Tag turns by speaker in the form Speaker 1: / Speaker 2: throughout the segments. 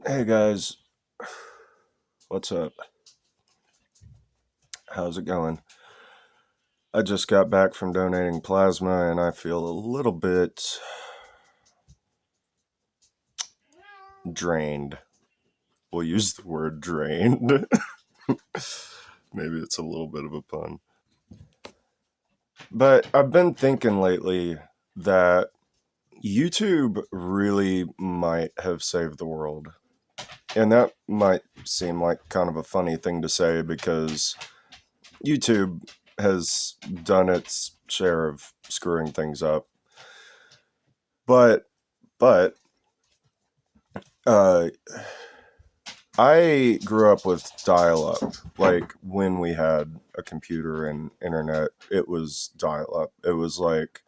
Speaker 1: Hey guys, what's up? How's it going? I just got back from donating plasma and I feel a little bit drained. We'll use the word drained. Maybe it's a little bit of a pun. But I've been thinking lately that YouTube really might have saved the world. And that might seem like kind of a funny thing to say because YouTube has done its share of screwing things up. But uh, I grew up with dial up. Like when we had a computer and internet, it was dial up. It was like,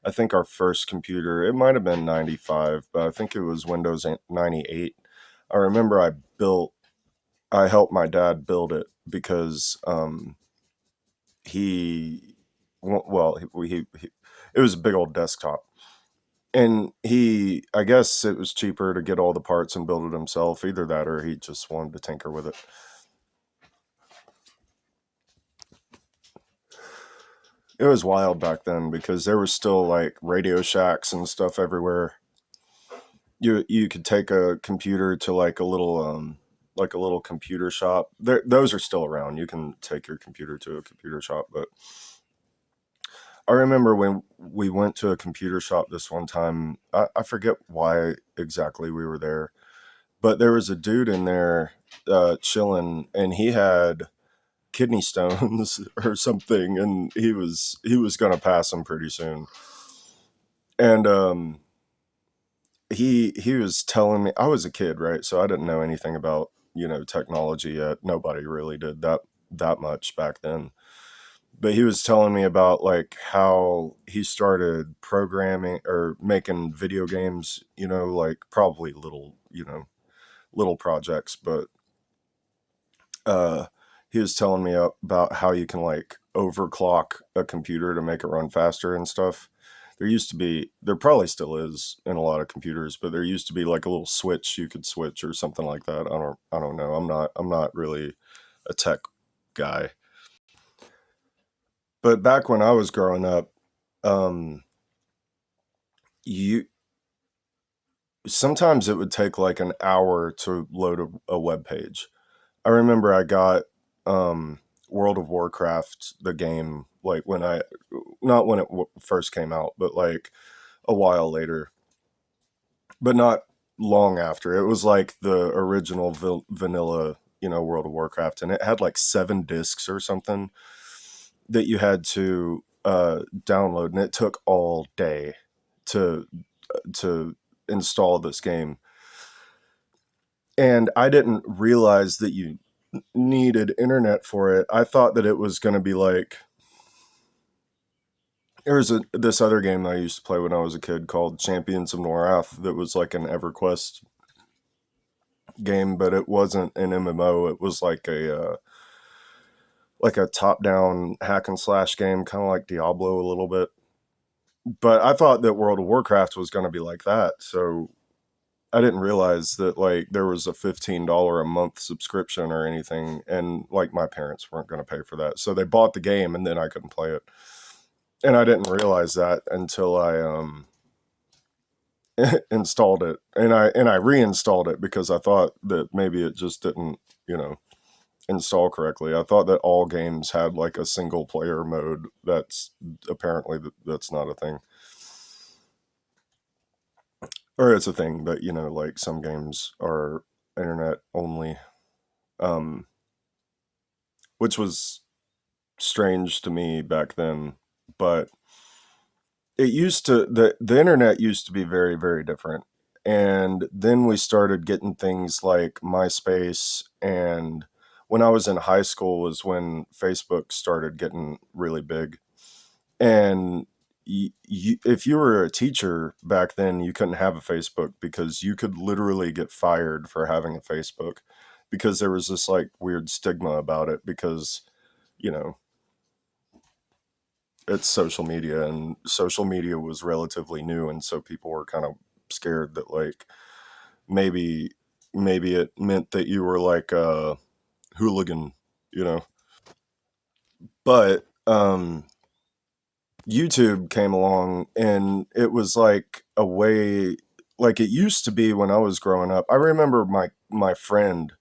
Speaker 1: I think our first computer, it might have been 95, but I think it was Windows 98. I remember I helped my dad build it because he, well, it was a big old desktop. And I guess it was cheaper to get all the parts and build it himself. Either that or he just wanted to tinker with it. It was wild back then because there was still like Radio Shacks and stuff everywhere. You could take a computer to like a little computer shop. Those are still around. You can take your computer to a computer shop, but I remember when we went to a computer shop this one time. I forget why exactly we were there, but there was a dude in there chilling, and he had kidney stones or something, and he was gonna pass them pretty soon. And he was telling me, I was a kid, right? So I didn't know anything about technology yet. Nobody really did that much back then. But he was telling me about like how he started programming or making video games. Like probably little projects, but uh, he was telling me about how you can like overclock a computer to make it run faster and stuff. There probably still is in a lot of computers, but there used to be like a little switch you could switch or something like that. I don't know. I'm not really a tech guy. But back when I was growing up, um, you sometimes it would take like an hour to load a web page. I remember I got um, World of Warcraft, the game, like not when it first came out, but like a while later, but not long after. It was like the original vanilla, World of Warcraft, and it had like 7 discs or something that you had to download, and it took all day to to install this game. And I didn't realize that you needed internet for it. I thought that it was going to be like there was this other game that I used to play when I was a kid called Champions of Norath that was like an EverQuest game, but it wasn't an MMO. It was like a top-down hack and slash game, kind of like Diablo a little bit. But I thought that World of Warcraft was going to be like that, so I didn't realize that like there was a $15 a month subscription or anything, and like my parents weren't going to pay for that, so they bought the game and then I couldn't play it, and I didn't realize that until I installed it, and I reinstalled it because I thought that maybe it just didn't install correctly. I thought that all games had like a single player mode. That's apparently that's not a thing, or it's a thing, but like some games are internet only, um, which was strange to me back then. But the internet used to be very, very different. And then we started getting things like MySpace, and when I was in high school was when Facebook started getting really big. And if you were a teacher back then, you couldn't have a Facebook because you could literally get fired for having a Facebook, because there was this like weird stigma about it because you know it's social media, and social media was relatively new, and so people were kind of scared that like maybe maybe it meant that you were like a hooligan, you know. But YouTube came along and it was like a way, like it used to be when I was growing up. I remember my friend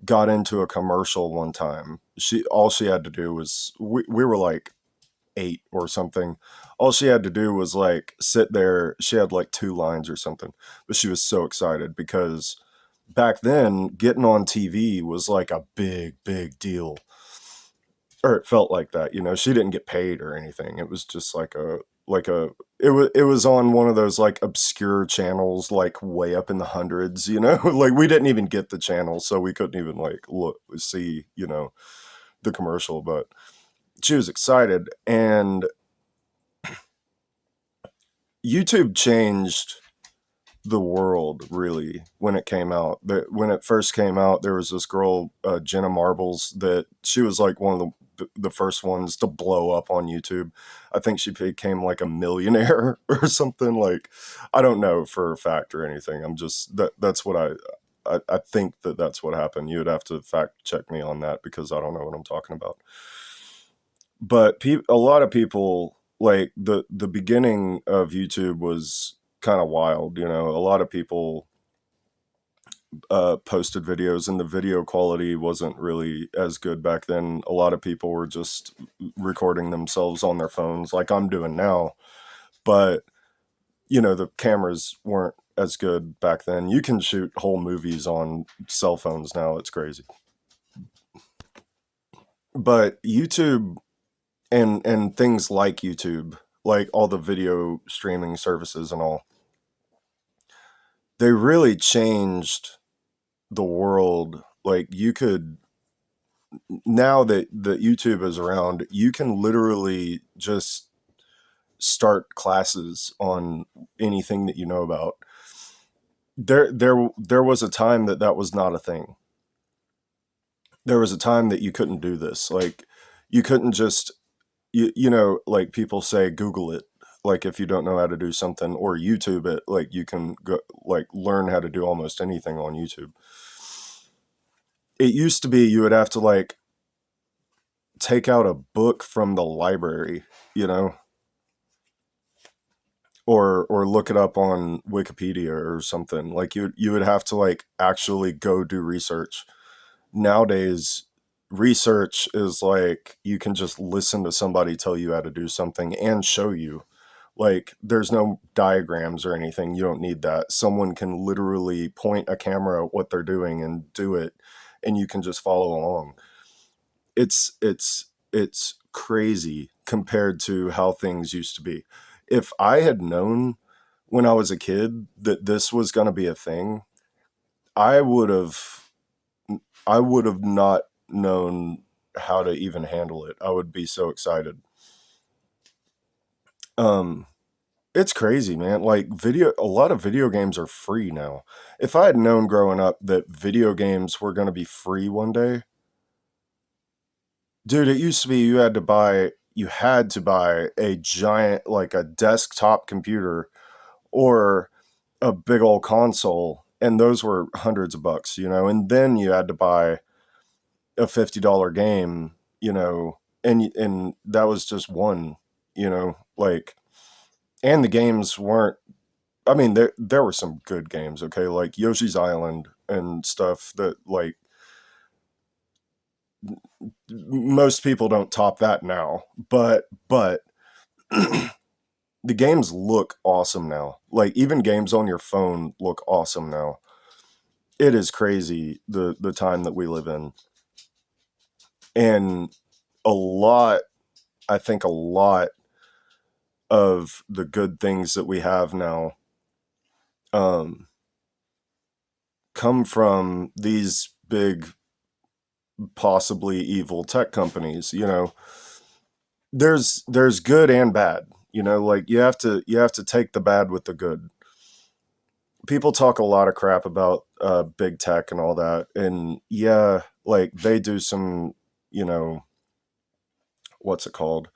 Speaker 1: got into a commercial one time. All she had to do was we were like 8 or something. All she had to do was like sit there. She had like 2 lines or something, but she was so excited because back then getting on TV was like a big deal, or it felt like that. You know, she didn't get paid or anything. It was just like a it was on one of those like obscure channels, like way up in the hundreds. You know, like we didn't even get the channel, so we couldn't even like look see the commercial. But she was excited, and YouTube changed the world really when it came out. When it first came out, there was this girl, Jenna Marbles, that she was like one of the first ones to blow up on YouTube. I think she became like a millionaire or something. Like, I don't know for a fact or anything. I'm just that's what I think that's what happened. You would have to fact check me on that because I don't know what I'm talking about. But a lot of people, like the beginning of YouTube was kind of wild. You know, a lot of people posted videos and the video quality wasn't really as good back then. A lot of people were just recording themselves on their phones like I'm doing now, but the cameras weren't as good back then. You can shoot whole movies on cell phones now. It's crazy. But YouTube and things like YouTube, like all the video streaming services and all, they really changed the world. Like, you could, now that YouTube is around, you can literally just start classes on anything that you know about. There was a time that was not a thing. There was a time that you couldn't do this. Like, you couldn't just, like people say, Google it. Like, if you don't know how to do something, or YouTube it, like you can go, like, learn how to do almost anything on YouTube. It used to be you would have to like take out a book from the library, you know, or look it up on Wikipedia or something. Like, you would have to like actually go do research. Nowadays, research is like you can just listen to somebody tell you how to do something and show you. Like, there's no diagrams or anything. You don't need that. Someone can literally point a camera at what they're doing and do it, and you can just follow along. It's crazy compared to how things used to be. If I had known when I was a kid that this was going to be a thing, I would have I would have not known how to even handle it. I would be so excited. Um it's crazy, man. Like, a lot of video games are free now. If I had known growing up that video games were going to be free one day, dude, it used to be you had to buy a giant, like a desktop computer or a big old console, and those were hundreds of bucks, and then you had to buy a $50 game, and that was just one, like, and the games weren't, I mean, there were some good games, okay, like Yoshi's Island and stuff that, like, most people don't top that now, but the games look awesome now. Like, even games on your phone look awesome now. It is crazy the time that we live in. And a lot, I think a lot of the good things that we have now um come from these big, possibly evil tech companies. There's good and bad. Like, you have to take the bad with the good. People talk a lot of crap about big tech and all that, and yeah, like, they do some, what's it called,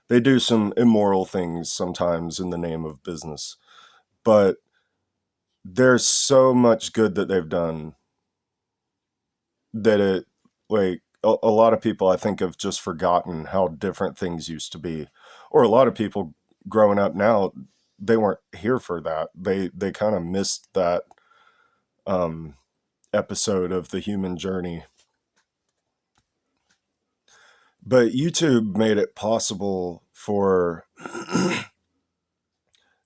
Speaker 1: they do some immoral things sometimes in the name of business. But there's so much good that they've done that it, like, a lot of people I think have just forgotten how different things used to be, or a lot of people growing up now, they weren't here for that. They kind of missed that um, episode of the human journey. But YouTube made it possible for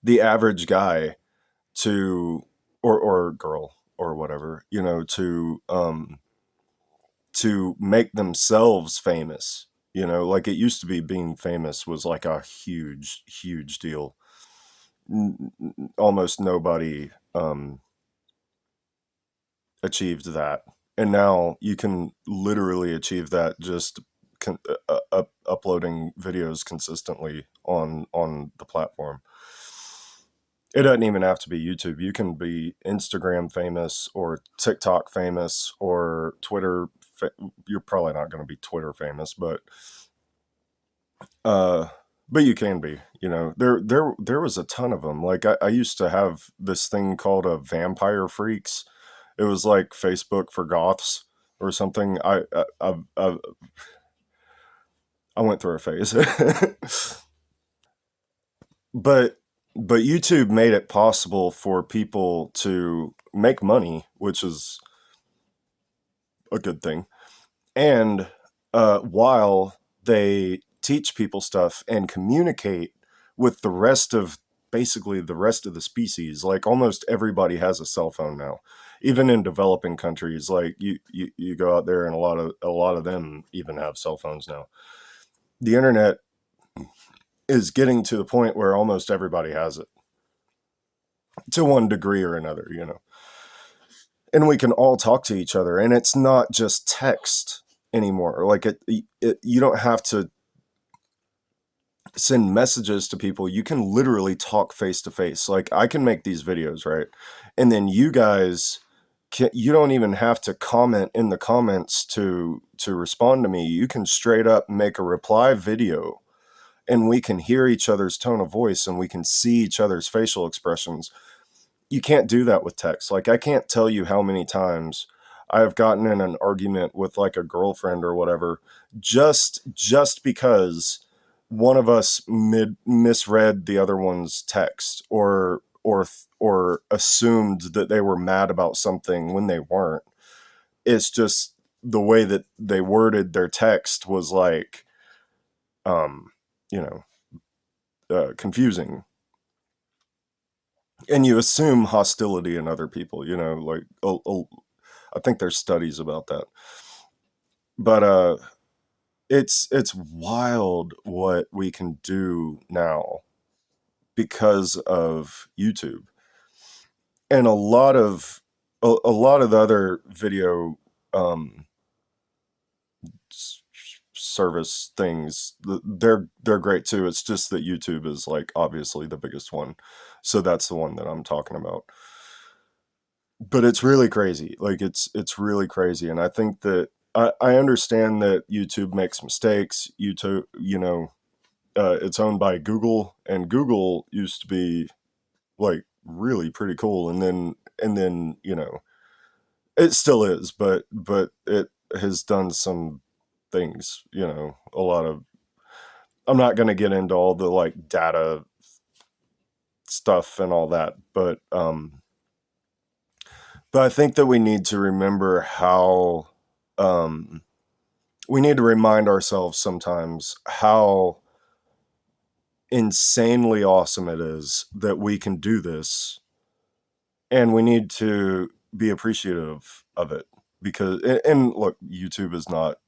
Speaker 1: the average guy to, or girl or whatever, to make themselves famous. Like, it used to be being famous was like a huge, huge deal. Almost nobody achieved that. And now you can literally achieve that just uploading videos consistently on the platform. It doesn't even have to be YouTube. You can be Instagram famous or TikTok famous or Twitter. You're probably not going to be Twitter famous, uh, but you can be. There was a ton of them. Like, I used to have this thing called a Vampire Freaks. It was like Facebook for goths or something. I went through a phase. but but YouTube made it possible for people to make money, which is a good thing. And while they teach people stuff and communicate with the rest of, basically the rest of the species, like almost everybody has a cell phone now, even in developing countries. Like, you go out there and a lot of them even have cell phones now. The internet is getting to the point where almost everybody has it to one degree or another. And we can all talk to each other, and it's not just text anymore. Like, you don't have to send messages to people. You can literally talk face to face. Like, I can make these videos, right? And then you guys you don't even have to comment in the comments to respond to me. You can straight up make a reply video, and we can hear each other's tone of voice, and we can see each other's facial expressions. You can't do that with text. Like, I can't tell you how many times I've gotten in an argument with like a girlfriend or whatever, just because one of us misread the other one's text, or assumed that they were mad about something when they weren't. It's just the way that they worded their text was like, um you know confusing, and you assume hostility in other people. Like, I think there's studies about that. But it's wild what we can do now because of YouTube. And a lot of the other video um service things, they're great too. It's just that YouTube is, like, obviously the biggest one, so that's the one that I'm talking about. But it's really crazy. Like, it's really crazy. And I think that I understand that YouTube makes mistakes. YouTube, it's owned by Google, and Google used to be, like, really pretty cool. And then it still is, but it has done some things. A lot of, I'm not going to get into all the, like, data stuff and all that, but I think that we need to remember how, um, we need to remind ourselves sometimes how insanely awesome it is that we can do this, and we need to be appreciative of it. Because, and look, YouTube is not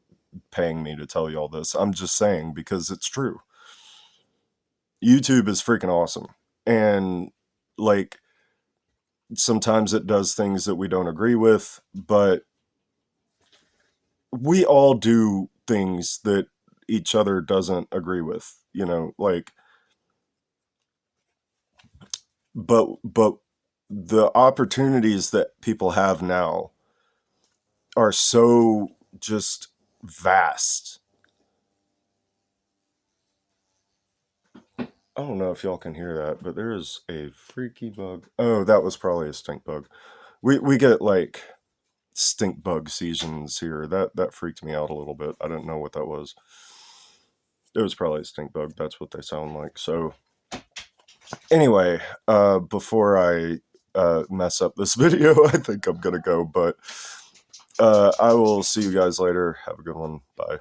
Speaker 1: paying me to tell you all this. I'm just saying because it's true. YouTube is freaking awesome. And, like, sometimes it does things that we don't agree with, but we all do things that each other doesn't agree with, like, but the opportunities that people have now are so just vast. I don't know if y'all can hear that, but there is a freaky bug. Oh, that was probably a stink bug. We get like stink bug seasons here. That freaked me out a little bit. I didn't know what that was. It was probably a stink bug. That's what they sound like. So anyway, before I mess up this video, I think I'm gonna go. But I will see you guys later. Have a good one. Bye.